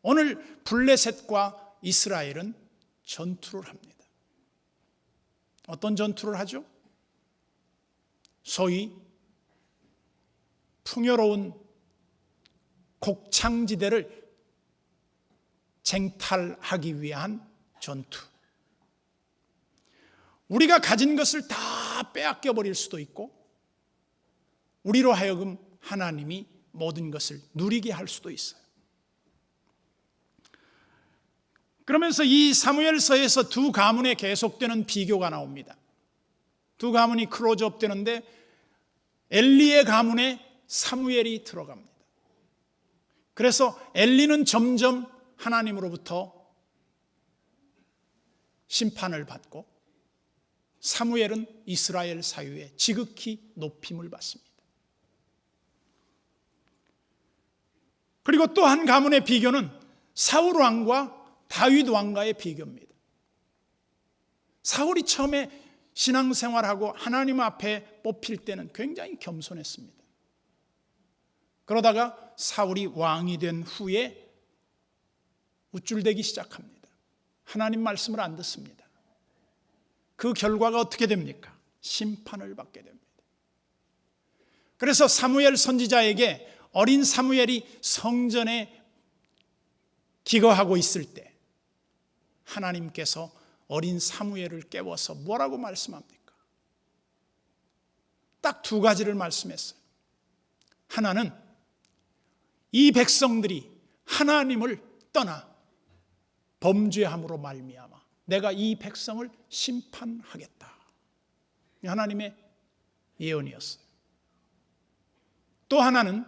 오늘 블레셋과 이스라엘은 전투를 합니다. 어떤 전투를 하죠? 소위 풍요로운 곡창지대를 쟁탈하기 위한 전투. 우리가 가진 것을 다 빼앗겨 버릴 수도 있고, 우리로 하여금 하나님이 모든 것을 누리게 할 수도 있어요. 그러면서 이 사무엘서에서 두 가문에 계속되는 비교가 나옵니다. 두 가문이 클로즈업 되는데 엘리의 가문에 사무엘이 들어갑니다. 그래서 엘리는 점점 하나님으로부터 심판을 받고 사무엘은 이스라엘 사유에 지극히 높임을 받습니다. 그리고 또 한 가문의 비교는 사울 왕과 다윗 왕과의 비교입니다. 사울이 처음에 신앙생활하고 하나님 앞에 뽑힐 때는 굉장히 겸손했습니다. 그러다가 사울이 왕이 된 후에 우쭐대기 시작합니다. 하나님 말씀을 안 듣습니다. 그 결과가 어떻게 됩니까? 심판을 받게 됩니다. 그래서 사무엘 선지자에게 어린 사무엘이 성전에 기거하고 있을 때 하나님께서 어린 사무엘을 깨워서 뭐라고 말씀합니까? 딱 두 가지를 말씀했어요. 하나는 이 백성들이 하나님을 떠나 범죄함으로 말미암아 내가 이 백성을 심판하겠다. 하나님의 예언이었어요. 또 하나는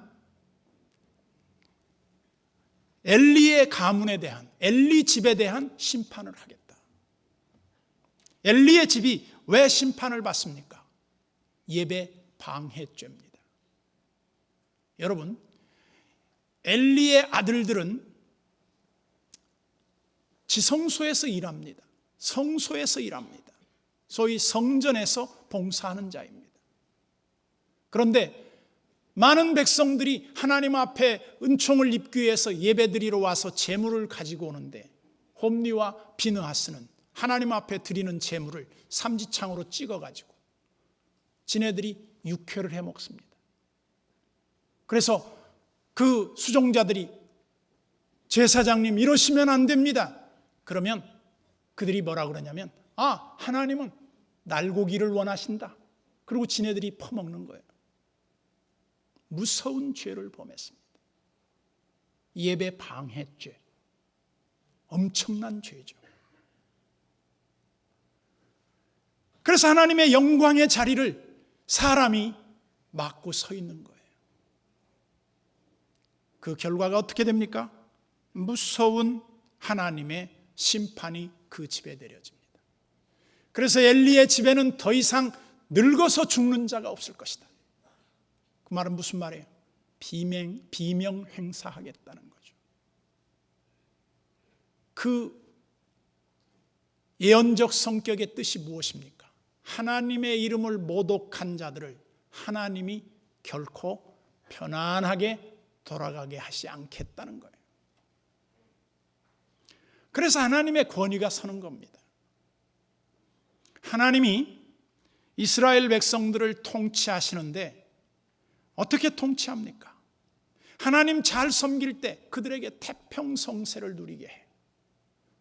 엘리의 가문에 대한, 엘리 집에 대한 심판을 하겠다. 엘리의 집이 왜 심판을 받습니까? 예배 방해죄입니다. 여러분, 엘리의 아들들은 지성소에서 일합니다. 성소에서 일합니다. 소위 성전에서 봉사하는 자입니다. 그런데 많은 백성들이 하나님 앞에 은총을 입기 위해서 예배드리러 와서 제물을 가지고 오는데 홈리와 비느하스는 하나님 앞에 드리는 제물을 삼지창으로 찍어가지고 지네들이 육회를 해 먹습니다. 그래서 그 수종자들이 제사장님 이러시면 안 됩니다. 그러면 그들이 뭐라 그러냐면 하나님은 날고기를 원하신다. 그리고 지네들이 퍼먹는 거예요. 무서운 죄를 범했습니다. 예배 방해죄. 엄청난 죄죠. 그래서 하나님의 영광의 자리를 사람이 막고 서 있는 거예요. 그 결과가 어떻게 됩니까? 무서운 하나님의 심판이 그 집에 내려집니다. 그래서 엘리의 집에는 더 이상 늙어서 죽는 자가 없을 것이다. 그 말은 무슨 말이에요? 비명 행사하겠다는 거죠. 그 예언적 성격의 뜻이 무엇입니까? 하나님의 이름을 모독한 자들을 하나님이 결코 편안하게 돌아가게 하지 않겠다는 거예요. 그래서 하나님의 권위가 서는 겁니다. 하나님이 이스라엘 백성들을 통치하시는데 어떻게 통치합니까? 하나님 잘 섬길 때 그들에게 태평성세를 누리게 해.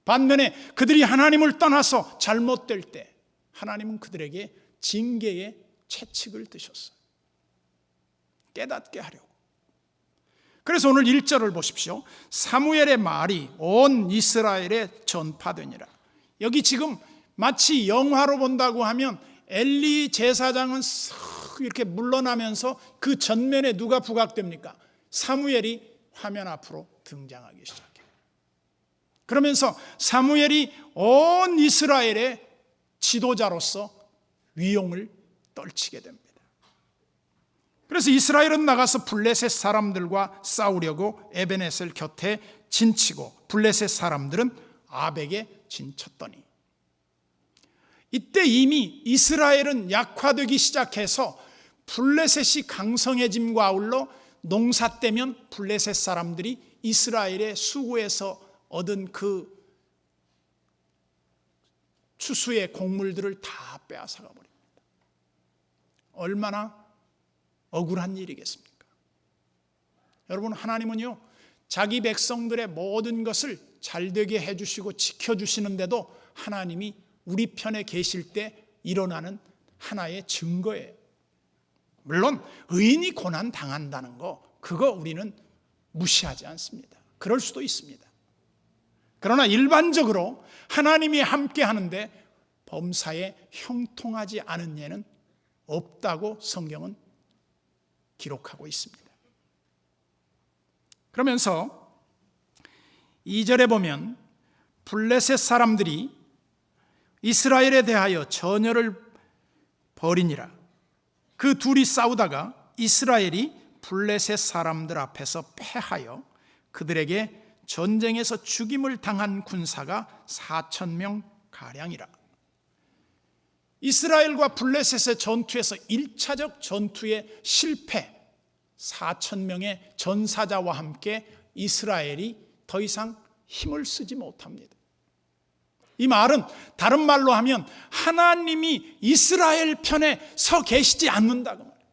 반면에 그들이 하나님을 떠나서 잘못될 때 하나님은 그들에게 징계의 채찍을 드셨어요. 깨닫게 하려고. 그래서 오늘 1절을 보십시오. 사무엘의 말이 온 이스라엘에 전파되니라. 여기 지금 마치 영화로 본다고 하면 엘리 제사장은 싹 이렇게 물러나면서 그 전면에 누가 부각됩니까? 사무엘이 화면 앞으로 등장하기 시작해요. 그러면서 사무엘이 온 이스라엘의 지도자로서 위용을 떨치게 됩니다. 그래서 이스라엘은 나가서 블레셋 사람들과 싸우려고 에베네셀 곁에 진치고 블레셋 사람들은 아벡에 진쳤더니, 이때 이미 이스라엘은 약화되기 시작해서 블레셋이 강성해짐과 아울러 농사 때면 블레셋 사람들이 이스라엘의 수고에서 얻은 그 추수의 곡물들을 다 빼앗아가 버립니다. 얼마나 억울한 일이겠습니까? 여러분, 하나님은요, 자기 백성들의 모든 것을 잘되게 해주시고 지켜주시는데도 하나님이 우리 편에 계실 때 일어나는 하나의 증거예요. 물론 의인이 고난 당한다는 거, 그거 우리는 무시하지 않습니다. 그럴 수도 있습니다. 그러나 일반적으로 하나님이 함께 하는데 범사에 형통하지 않은 예는 없다고 성경은 기록하고 있습니다. 그러면서 2절에 보면 블레셋 사람들이 이스라엘에 대하여 전열을 벌이니라. 그 둘이 싸우다가 이스라엘이 블레셋 사람들 앞에서 패하여 그들에게 전쟁에서 죽임을 당한 군사가 4,000명 가량이라. 이스라엘과 블레셋의 전투에서 1차적 전투의 실패, 4,000명의 전사자와 함께 이스라엘이 더 이상 힘을 쓰지 못합니다. 이 말은 다른 말로 하면 하나님이 이스라엘 편에 서 계시지 않는다고 말해요.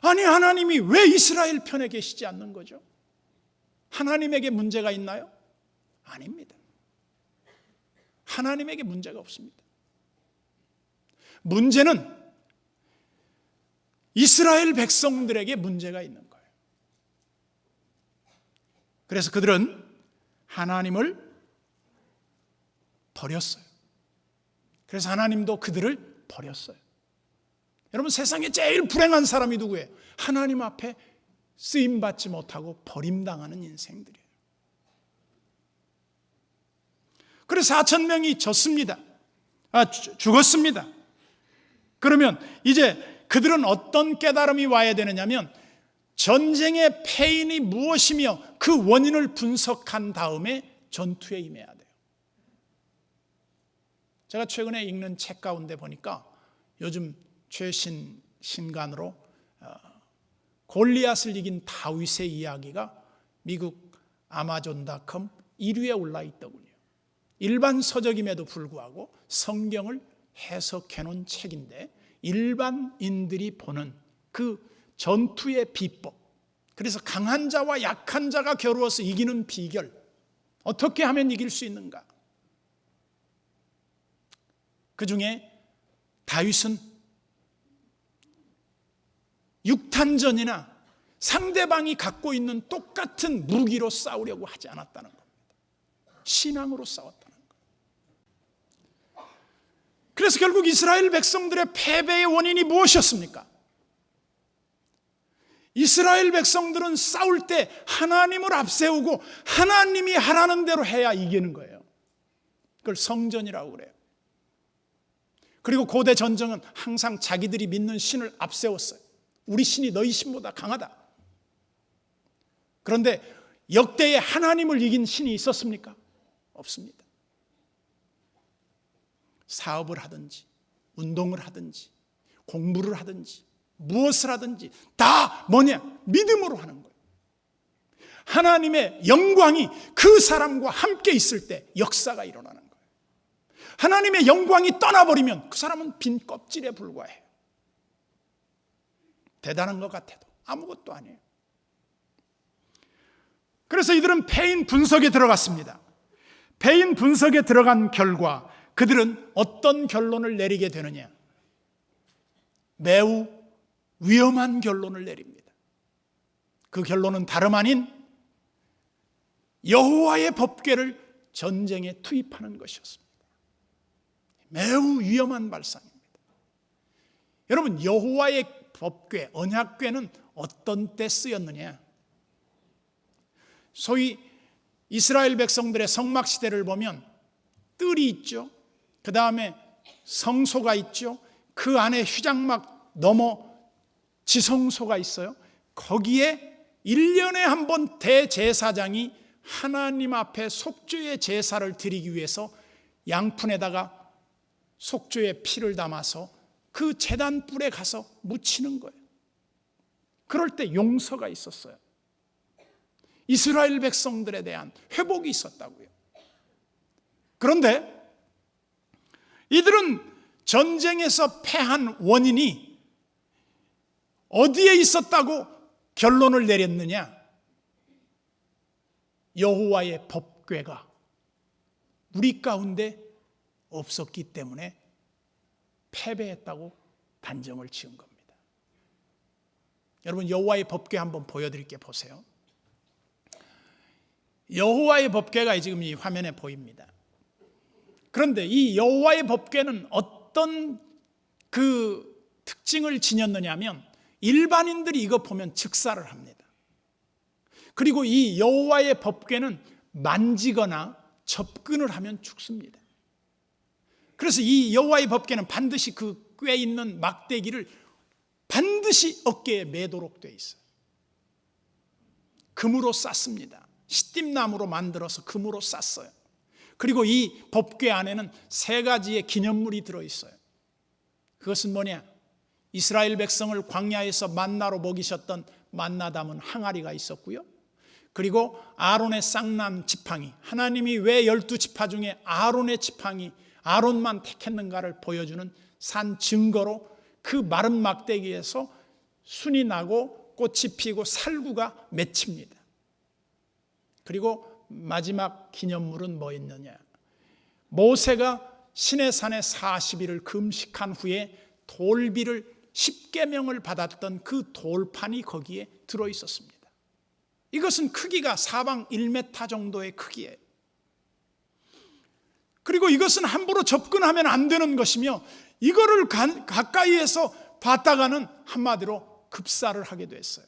아니, 하나님이 왜 이스라엘 편에 계시지 않는 거죠? 하나님에게 문제가 있나요? 아닙니다. 하나님에게 문제가 없습니다. 문제는 이스라엘 백성들에게 문제가 있는 거예요. 그래서 그들은 하나님을 버렸어요. 그래서 하나님도 그들을 버렸어요. 여러분, 세상에 제일 불행한 사람이 누구예요? 하나님 앞에 쓰임받지 못하고 버림당하는 인생들이에요. 그래서 4,000명이 죽었습니다. 그러면 이제 그들은 어떤 깨달음이 와야 되느냐면 전쟁의 패인이 무엇이며 그 원인을 분석한 다음에 전투에 임해야 돼요. 제가 최근에 읽는 책 가운데 보니까 요즘 최신 신간으로 골리앗을 이긴 다윗의 이야기가 미국 아마존.com 1위에 올라 있더군요. 일반 서적임에도 불구하고 성경을 해석해 놓은 책인데 일반인들이 보는 그 전투의 비법, 그래서 강한 자와 약한 자가 겨루어서 이기는 비결, 어떻게 하면 이길 수 있는가? 그 중에 다윗은 육탄전이나 상대방이 갖고 있는 똑같은 무기로 싸우려고 하지 않았다는 겁니다. 신앙으로 싸웠다는 거예요. 그래서 결국 이스라엘 백성들의 패배의 원인이 무엇이었습니까? 이스라엘 백성들은 싸울 때 하나님을 앞세우고 하나님이 하라는 대로 해야 이기는 거예요. 그걸 성전이라고 그래요. 그리고 고대 전쟁은 항상 자기들이 믿는 신을 앞세웠어요. 우리 신이 너희 신보다 강하다. 그런데 역대에 하나님을 이긴 신이 있었습니까? 없습니다. 사업을 하든지 운동을 하든지 공부를 하든지 무엇을 하든지 다 뭐냐? 믿음으로 하는 거예요. 하나님의 영광이 그 사람과 함께 있을 때 역사가 일어나는 거예요. 하나님의 영광이 떠나버리면 그 사람은 빈 껍질에 불과해요. 대단한 것 같아도 아무것도 아니에요. 그래서 이들은 패인 분석에 들어갔습니다. 패인 분석에 들어간 결과 그들은 어떤 결론을 내리게 되느냐? 매우 위험한 결론을 내립니다. 그 결론은 다름 아닌 여호와의 법궤를 전쟁에 투입하는 것이었습니다. 매우 위험한 발상입니다. 여러분, 여호와의 법궤, 언약궤는 어떤 때 쓰였느냐? 소위 이스라엘 백성들의 성막 시대를 보면 뜰이 있죠. 그 다음에 성소가 있죠. 그 안에 휘장막 넘어 지성소가 있어요. 거기에 1년에 한 번 대제사장이 하나님 앞에 속죄의 제사를 드리기 위해서 양푼에다가 속죄의 피를 담아서 그 제단 뿔에 가서 묻히는 거예요. 그럴 때 용서가 있었어요. 이스라엘 백성들에 대한 회복이 있었다고요. 그런데 이들은 전쟁에서 패한 원인이 어디에 있었다고 결론을 내렸느냐? 여호와의 법궤가 우리 가운데 없었기 때문에 패배했다고 단정을 지은 겁니다. 여러분, 여호와의 법궤 한번 보여드릴게요. 보세요. 여호와의 법궤가 지금 이 화면에 보입니다. 그런데 이 여호와의 법궤는 어떤 그 특징을 지녔느냐 하면 일반인들이 이거 보면 즉사를 합니다. 그리고 이 여호와의 법궤는 만지거나 접근을 하면 죽습니다. 그래서 이 여호와의 법궤는 반드시 그 꽤 있는 막대기를 반드시 어깨에 매도록 되어 있어요. 금으로 쌌습니다. 시띠나무로 만들어서 금으로 쌌어요. 그리고 이 법궤 안에는 3가지의 기념물이 들어있어요. 그것은 뭐냐? 이스라엘 백성을 광야에서 만나로 먹이셨던 만나 담은 항아리가 있었고요. 그리고 아론의 쌍난 지팡이, 하나님이 왜 12지파 중에 아론의 지팡이, 아론만 택했는가를 보여주는 산 증거로 그 마른 막대기에서 순이 나고 꽃이 피고 살구가 맺힙니다. 그리고 마지막 기념물은 뭐였느냐? 모세가 시내산에 40일을 금식한 후에 돌비를 10계명을 받았던 그 돌판이 거기에 들어있었습니다. 이것은 크기가 사방 1m 정도의 크기예요. 그리고 이것은 함부로 접근하면 안 되는 것이며 이거를 가까이에서 봤다가는 한마디로 급사를 하게 됐어요.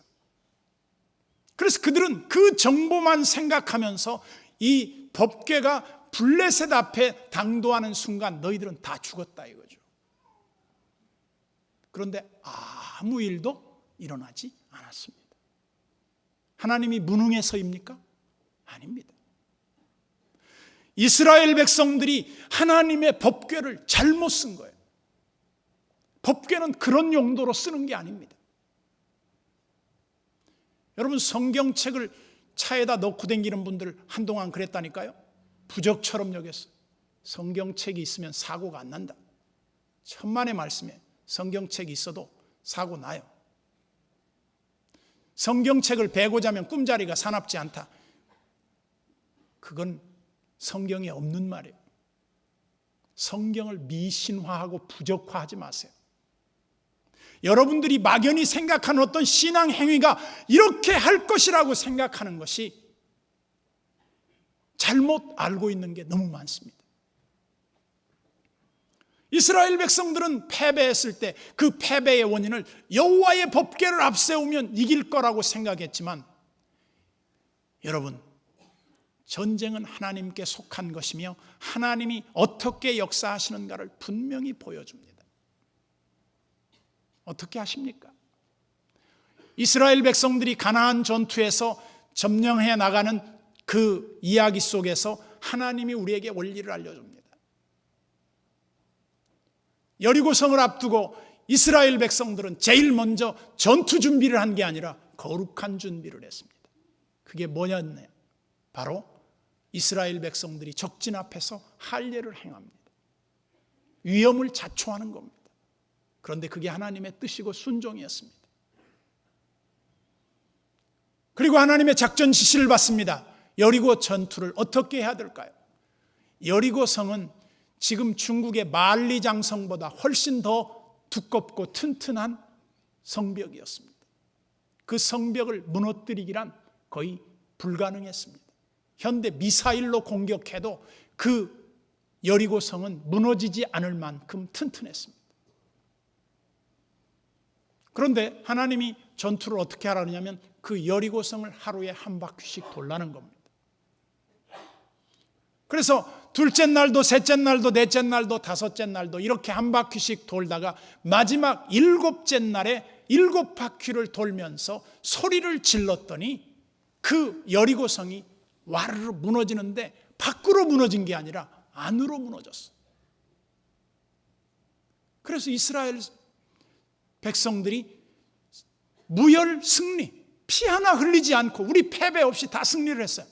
그래서 그들은 그 정보만 생각하면서 이 법궤가 블레셋 앞에 당도하는 순간 너희들은 다 죽었다 이거죠. 그런데 아무 일도 일어나지 않았습니다. 하나님이 무능해서입니까? 아닙니다. 이스라엘 백성들이 하나님의 법궤를 잘못 쓴 거예요. 법궤는 그런 용도로 쓰는 게 아닙니다. 여러분, 성경책을 차에다 넣고 다니는 분들 한동안 그랬다니까요. 부적처럼 여겼어요. 성경책이 있으면 사고가 안 난다. 천만의 말씀에 성경책이 있어도 사고 나요. 성경책을 베고 자면 꿈자리가 사납지 않다. 그건 성경에 없는 말이에요. 성경을 미신화하고 부적화하지 마세요. 여러분들이 막연히 생각하는 어떤 신앙 행위가 이렇게 할 것이라고 생각하는 것이 잘못 알고 있는 게 너무 많습니다. 이스라엘 백성들은 패배했을 때 그 패배의 원인을 여호와의 법궤를 앞세우면 이길 거라고 생각했지만, 여러분, 전쟁은 하나님께 속한 것이며 하나님이 어떻게 역사하시는가를 분명히 보여줍니다. 어떻게 하십니까? 이스라엘 백성들이 가나안 전투에서 점령해 나가는 그 이야기 속에서 하나님이 우리에게 원리를 알려줍니다. 여리고성을 앞두고 이스라엘 백성들은 제일 먼저 전투 준비를 한 게 아니라 거룩한 준비를 했습니다. 그게 뭐였나요? 바로 이스라엘 백성들이 적진 앞에서 할례를 행합니다. 위험을 자초하는 겁니다. 그런데 그게 하나님의 뜻이고 순종이었습니다. 그리고 하나님의 작전 지시를 받습니다. 여리고 전투를 어떻게 해야 될까요? 여리고 성은 지금 중국의 만리장성보다 훨씬 더 두껍고 튼튼한 성벽이었습니다. 그 성벽을 무너뜨리기란 거의 불가능했습니다. 현대 미사일로 공격해도 그 여리고 성은 무너지지 않을 만큼 튼튼했습니다. 그런데 하나님이 전투를 어떻게 하라냐면 그 여리고성을 하루에 한 바퀴씩 돌라는 겁니다. 그래서 둘째 날도 셋째 날도 넷째 날도 다섯째 날도 이렇게 한 바퀴씩 돌다가 마지막 7째 날에 7바퀴를 돌면서 소리를 질렀더니 그 여리고성이 와르르 무너지는데 밖으로 무너진 게 아니라 안으로 무너졌어요. 그래서 이스라엘 백성들이 무혈 승리, 피 하나 흘리지 않고 우리 패배 없이 다 승리를 했어요.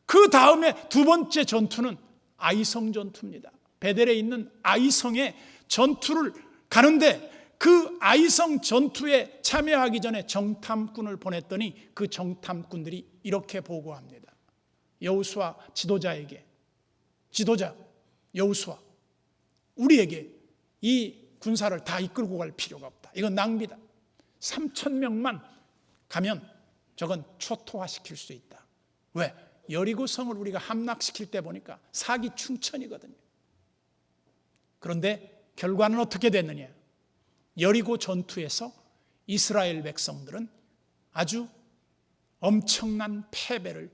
그 다음에 두 번째 전투는 아이성 전투입니다. 베델에 있는 아이성에 전투를 가는데 그 아이성 전투에 참여하기 전에 정탐꾼을 보냈더니 그 정탐꾼들이 이렇게 보고합니다. 여호수아 지도자에게, 지도자 여호수아, 우리에게 이 군사를 다 이끌고 갈 필요가 없다. 이건 낭비다. 3,000명만 가면 저건 초토화시킬 수 있다. 왜? 여리고성을 우리가 함락시킬 때 보니까 사기충천이거든요. 그런데 결과는 어떻게 됐느냐? 여리고 전투에서 이스라엘 백성들은 아주 엄청난 패배를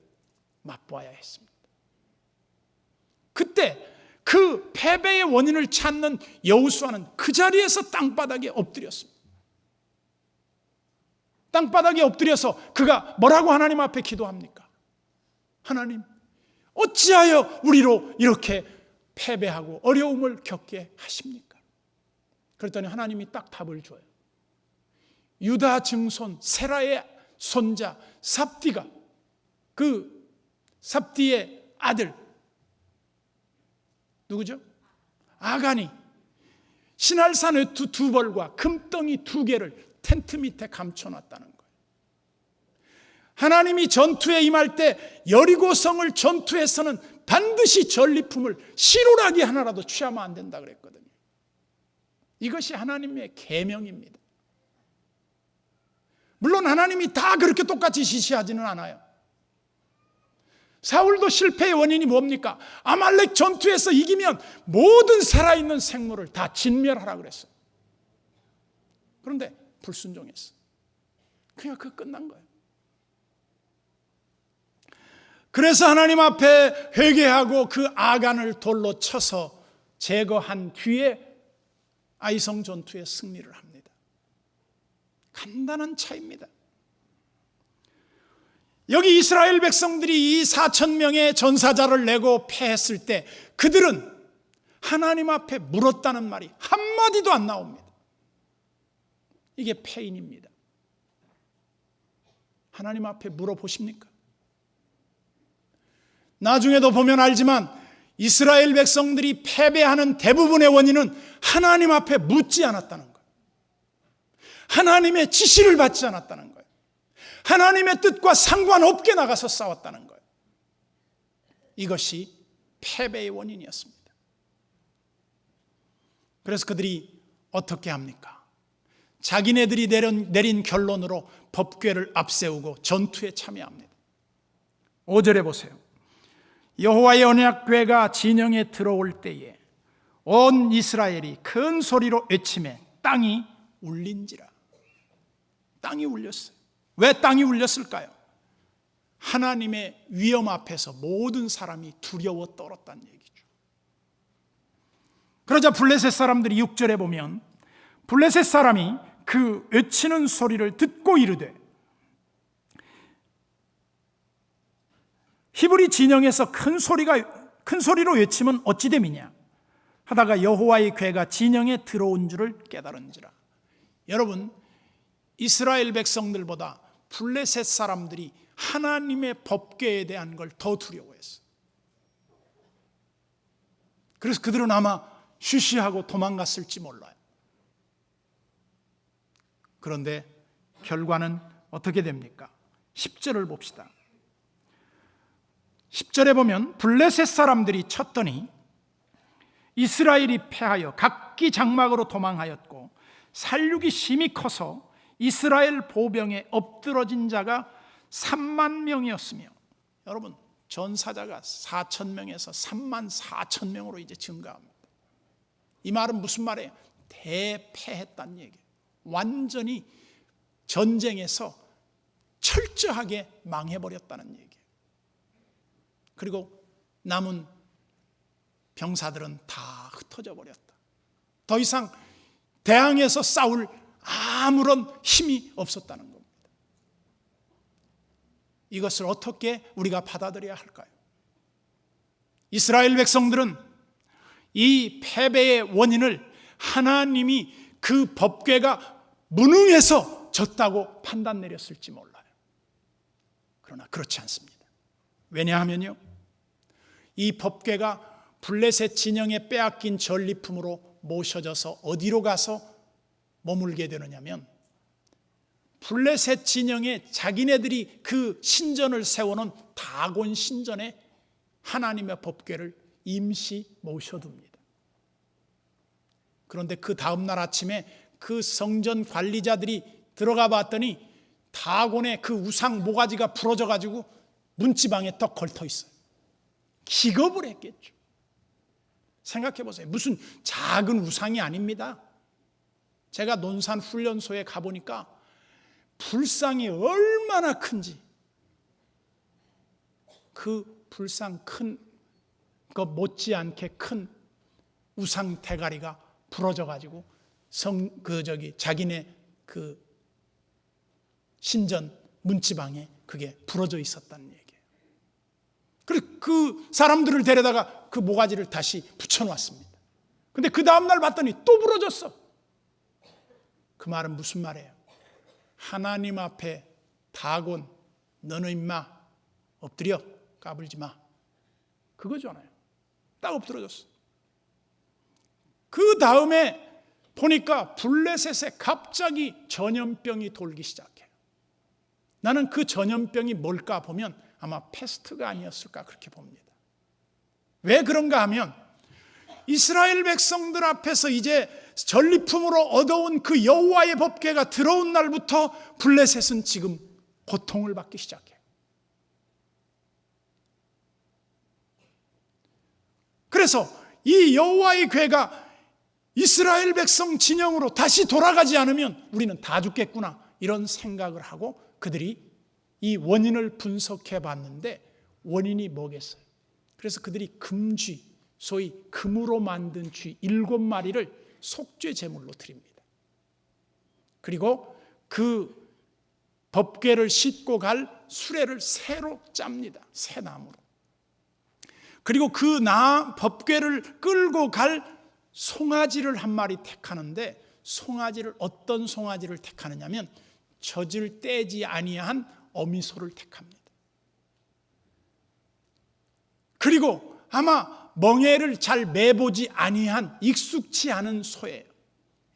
맛보아야 했습니다. 그때 그 패배의 원인을 찾는 여호수아는 그 자리에서 땅바닥에 엎드렸습니다. 땅바닥에 엎드려서 그가 뭐라고 하나님 앞에 기도합니까? 하나님, 어찌하여 우리로 이렇게 패배하고 어려움을 겪게 하십니까? 그랬더니 하나님이 딱 답을 줘요. 유다 증손 세라의 손자 삽디가, 그 삽디의 아들 누구죠? 아간이 신할산 외투 2벌과 금덩이 2개를 텐트 밑에 감춰놨다는 거예요. 하나님이 전투에 임할 때 여리고성을 전투에서는 반드시 전리품을 시루라기 하나라도 취하면 안 된다 그랬거든요. 이것이 하나님의 계명입니다. 물론 하나님이 다 그렇게 똑같이 지시하지는 않아요. 사울도 실패의 원인이 뭡니까? 아말렉 전투에서 이기면 모든 살아있는 생물을 다 진멸하라 그랬어요. 그런데 불순종했어. 그냥 그거 끝난 거예요. 그래서 하나님 앞에 회개하고 그 아간을 돌로 쳐서 제거한 뒤에 아이성 전투에 승리를 합니다. 간단한 차이입니다. 여기 이스라엘 백성들이 이 4,000명의 전사자를 내고 패했을 때 그들은 하나님 앞에 물었다는 말이 한마디도 안 나옵니다. 이게 패인입니다. 하나님 앞에 물어보십니까? 나중에도 보면 알지만 이스라엘 백성들이 패배하는 대부분의 원인은 하나님 앞에 묻지 않았다는 거예요. 하나님의 지시를 받지 않았다는 거예요. 하나님의 뜻과 상관없게 나가서 싸웠다는 거예요. 이것이 패배의 원인이었습니다. 그래서 그들이 어떻게 합니까? 자기네들이 내린 결론으로 법궤를 앞세우고 전투에 참여합니다. 5절에 보세요. 여호와의 언약궤가 진영에 들어올 때에 온 이스라엘이 큰 소리로 외치매 땅이 울린지라. 땅이 울렸어요. 왜 땅이 울렸을까요? 하나님의 위엄 앞에서 모든 사람이 두려워 떨었다는 얘기죠. 그러자 블레셋 사람들이 6절에 보면 블레셋 사람이 그 외치는 소리를 듣고 이르되, 히브리 진영에서 큰 소리로 외치면 어찌 됨이냐 하다가 여호와의 궤가 진영에 들어온 줄을 깨달은지라. 여러분, 이스라엘 백성들보다 블레셋 사람들이 하나님의 법궤에 대한 걸 더 두려워했어요. 그래서 그들은 아마 쉬쉬하고 도망갔을지 몰라요. 그런데 결과는 어떻게 됩니까? 10절을 봅시다. 10절에 보면 블레셋 사람들이 쳤더니 이스라엘이 패하여 각기 장막으로 도망하였고 살육이 심히 커서 이스라엘 보병에 엎드러진 자가 3만 명이었으며, 여러분, 전사자가 4,000명에서 3만 4천 명으로 이제 증가합니다. 이 말은 무슨 말이에요? 대패했다는 얘기예요. 완전히 전쟁에서 철저하게 망해버렸다는 얘기예요. 그리고 남은 병사들은 다 흩어져 버렸다. 더 이상 대항해서 싸울 아무런 힘이 없었다는 겁니다. 이것을 어떻게 우리가 받아들여야 할까요? 이스라엘 백성들은 이 패배의 원인을 하나님이 그 법궤가 무능해서 졌다고 판단 내렸을지 몰라요. 그러나 그렇지 않습니다. 왜냐하면요, 이 법궤가 블레셋 진영에 빼앗긴 전리품으로 모셔져서 어디로 가서 머물게 되느냐면 블레셋 진영에 자기네들이 그 신전을 세워놓은 다곤 신전에 하나님의 법궤를 임시 모셔둡니다. 그런데 그 다음날 아침에 그 성전 관리자들이 들어가 봤더니 다곤의 그 우상 모가지가 부러져 가지고 문지방에 떡 걸터 있어요. 기겁을 했겠죠. 생각해 보세요. 무슨 작은 우상이 아닙니다. 제가 논산 훈련소에 가보니까 불상이 얼마나 큰지, 그 불상 큰 것 못지않게 큰 우상 대가리가 부러져 가지고 자기네 그 신전 문지방에 그게 부러져 있었다는 얘기예요. 그래서 그 사람들을 데려다가 그 모가지를 다시 붙여놨습니다. 근데 그 다음날 봤더니 또 부러졌어. 그 말은 무슨 말이에요? 하나님 앞에 다곤, 너는 임마 엎드려 까불지 마, 그거잖아요. 딱 엎드러졌어. 그 다음에 보니까 블레셋에 갑자기 전염병이 돌기 시작해요. 나는 그 전염병이 뭘까 보면 아마 패스트가 아니었을까 그렇게 봅니다. 왜 그런가 하면 이스라엘 백성들 앞에서 이제 전리품으로 얻어온 그 여호와의 법궤가 들어온 날부터 블레셋은 지금 고통을 받기 시작해요. 그래서 이 여호와의 궤가 이스라엘 백성 진영으로 다시 돌아가지 않으면 우리는 다 죽겠구나, 이런 생각을 하고 그들이 이 원인을 분석해 봤는데 원인이 뭐겠어요? 그래서 그들이 금쥐, 소위 금으로 만든 쥐 7마리를 속죄 제물로 드립니다. 그리고 그 법궤를 싣고 갈 수레를 새로 짭니다. 새 나무로. 그리고 그 법궤를 끌고 갈 송아지를 한 마리 택하는데, 송아지를 어떤 송아지를 택하느냐면 젖을 떼지 아니한 어미소를 택합니다. 그리고 아마 멍에를 잘 매보지 아니한 익숙치 않은 소예요.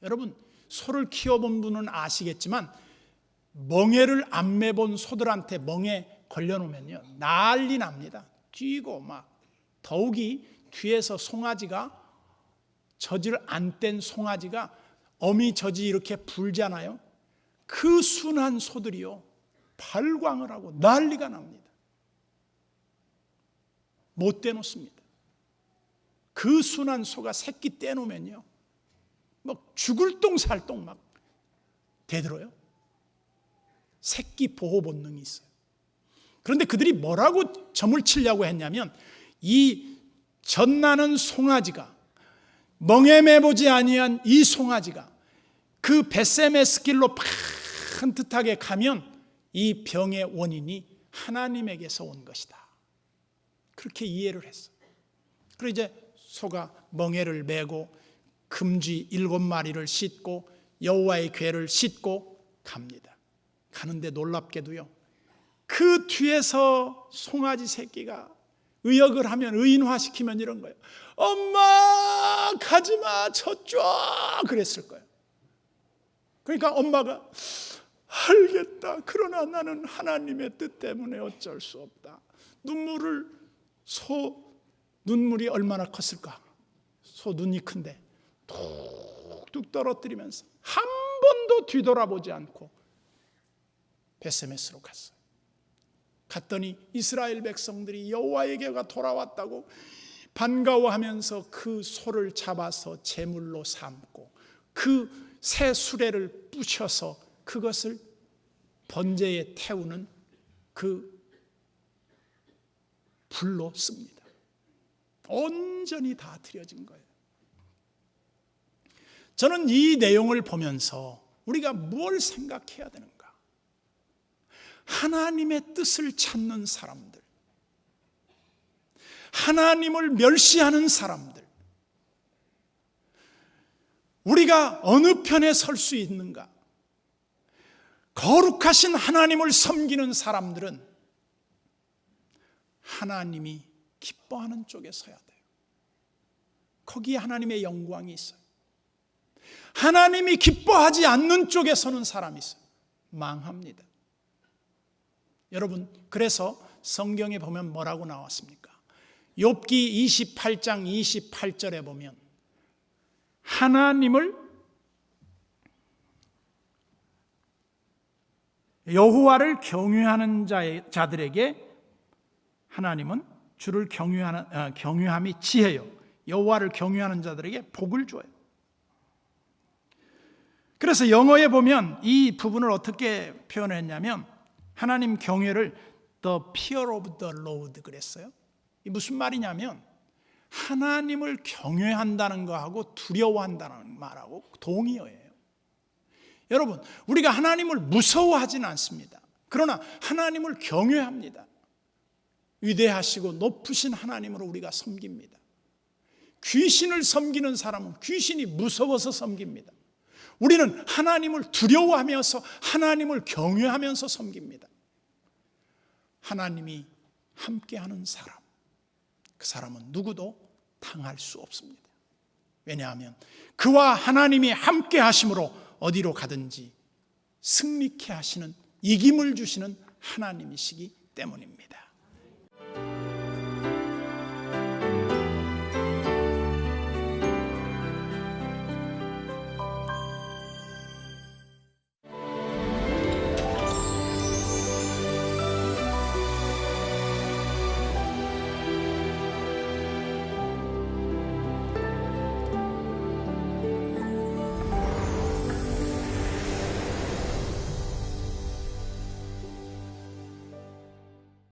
여러분, 소를 키워본 분은 아시겠지만 멍에를 안 매본 소들한테 멍에 걸려놓으면요 난리 납니다. 뛰고 막. 더욱이 뒤에서 송아지가, 젖을 안 뗀 송아지가 어미 젖이 이렇게 불잖아요. 그 순한 소들이요 발광을 하고 난리가 납니다. 못 떼놓습니다. 그 순한 소가 새끼 떼놓으면요 막 죽을 똥살똥 막 대들어요. 새끼 보호 본능이 있어요. 그런데 그들이 뭐라고 점을 치려고 했냐면 이 젖나는 송아지가, 멍에 매보지 아니한 이 송아지가 그 벳세메스 길로 반듯하게 가면 이 병의 원인이 하나님에게서 온 것이다, 그렇게 이해를 했어요. 그리고 이제 소가 멍에를 메고 금쥐 7마리를 싣고 여호와의 궤를 싣고 갑니다. 가는데 놀랍게도요 그 뒤에서 송아지 새끼가 의역을 하면, 의인화시키면 이런 거예요. 엄마 가지마 저쪽, 그랬을 거예요. 그러니까 엄마가 알겠다, 그러나 나는 하나님의 뜻 때문에 어쩔 수 없다. 눈물이 얼마나 컸을까. 소 눈이 큰데 툭툭 떨어뜨리면서 한 번도 뒤돌아보지 않고 벳세메스로 갔어요. 갔더니 이스라엘 백성들이 여호와의 궤가 돌아왔다고 반가워하면서 그 소를 잡아서 제물로 삼고 그 새 수레를 부셔서 그것을 번제에 태우는 그 불로 씁니다. 온전히 다 드려진 거예요. 저는 이 내용을 보면서 우리가 뭘 생각해야 되는가? 하나님의 뜻을 찾는 사람들, 하나님을 멸시하는 사람들, 우리가 어느 편에 설 수 있는가? 거룩하신 하나님을 섬기는 사람들은 하나님이 기뻐하는 쪽에 서야 돼요. 거기에 하나님의 영광이 있어요. 하나님이 기뻐하지 않는 쪽에 서는 사람이 있어요. 망합니다. 여러분, 그래서 성경에 보면 뭐라고 나왔습니까? 욥기 28장 28절에 보면 하나님을, 여호와를 경외하는 자들에게 하나님은 주를 경외함이 지혜요, 여호와를 경외하는 자들에게 복을 줘요. 그래서 영어에 보면 이 부분을 어떻게 표현했냐면 하나님 경외를 the fear of the Lord 그랬어요. 이 무슨 말이냐면 하나님을 경외한다는 거하고 두려워한다는 말하고 동의어예요. 여러분, 우리가 하나님을 무서워하지는 않습니다. 그러나 하나님을 경외합니다. 위대하시고 높으신 하나님으로 우리가 섬깁니다. 귀신을 섬기는 사람은 귀신이 무서워서 섬깁니다. 우리는 하나님을 두려워하면서 하나님을 경외하면서 섬깁니다. 하나님이 함께하는 사람, 그 사람은 누구도 당할 수 없습니다. 왜냐하면 그와 하나님이 함께 하심으로 어디로 가든지 승리케 하시는, 이김을 주시는 하나님이시기 때문입니다.